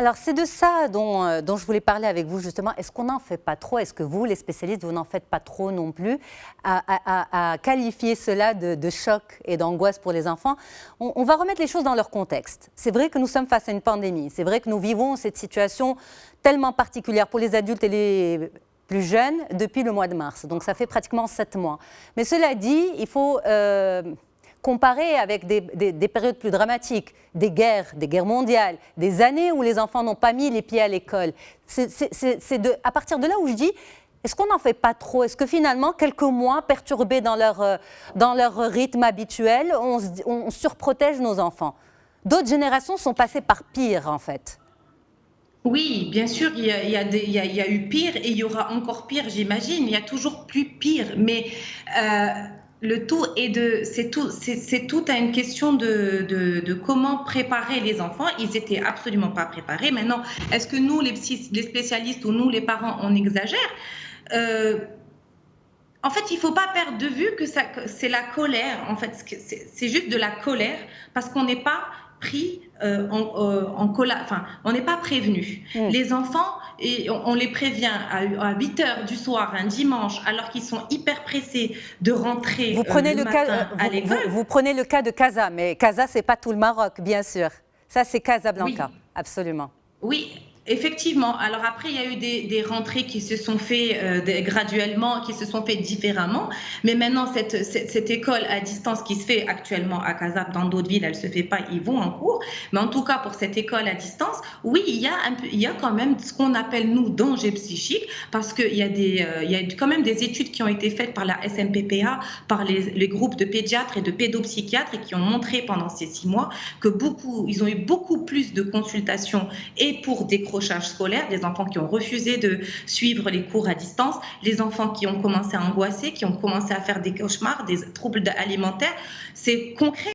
Alors, c'est de ça dont je voulais parler avec vous, justement. Est-ce qu'on n'en fait pas trop? Est-ce que vous, les spécialistes, vous n'en faites pas trop non plus à qualifier cela de choc et d'angoisse pour les enfants? On va remettre les choses dans leur contexte. C'est vrai que nous sommes face à une pandémie. C'est vrai que nous vivons cette situation tellement particulière pour les adultes et les plus jeunes depuis le mois de mars. Donc, ça fait pratiquement 7 mois. Mais cela dit, il faut comparé avec des périodes plus dramatiques, des guerres mondiales, des années où les enfants n'ont pas mis les pieds à l'école. C'est à partir de là où je dis, est-ce qu'on n'en fait pas trop? Est-ce que finalement, quelques mois perturbés dans leur rythme habituel, on surprotège nos enfants? D'autres générations sont passées par pire, en fait. Oui, bien sûr, il y a eu pire et il y aura encore pire, j'imagine. Il y a toujours plus pire, mais euh, le tout est c'est tout à une question de comment préparer les enfants. Ils étaient absolument pas préparés. Maintenant, est-ce que nous, les spécialistes ou nous, les parents, on exagère? Euh, En fait, il ne faut pas perdre de vue que c'est la colère. En fait, c'est juste de la colère parce qu'on n'est pas pris en colère. Enfin, on n'est pas prévenu. Mm. Les enfants, et on les prévient à 8 heures du soir, un dimanche, alors qu'ils sont hyper pressés de rentrer le matin à l'école. Vous prenez le cas de Casa, mais Casa, ce n'est pas tout le Maroc, bien sûr. Ça, c'est Casablanca, Oui, absolument. oui, effectivement. Alors après, il y a eu des rentrées qui se sont faites graduellement, qui se sont faites différemment. Mais maintenant, cette école à distance qui se fait actuellement à Casab, dans d'autres villes, elle ne se fait pas, ils vont en cours. Mais en tout cas, pour cette école à distance, oui, il y a quand même ce qu'on appelle, nous, danger psychique, parce qu'il y a il y a quand même des études qui ont été faites par la SMPPA, par les groupes de pédiatres et de pédopsychiatres, et qui ont montré pendant ces 6 mois que ils ont eu beaucoup plus de consultations et pour décrochage scolaire, des enfants qui ont refusé de suivre les cours à distance, les enfants qui ont commencé à angoisser, qui ont commencé à faire des cauchemars, des troubles alimentaires. C'est concret.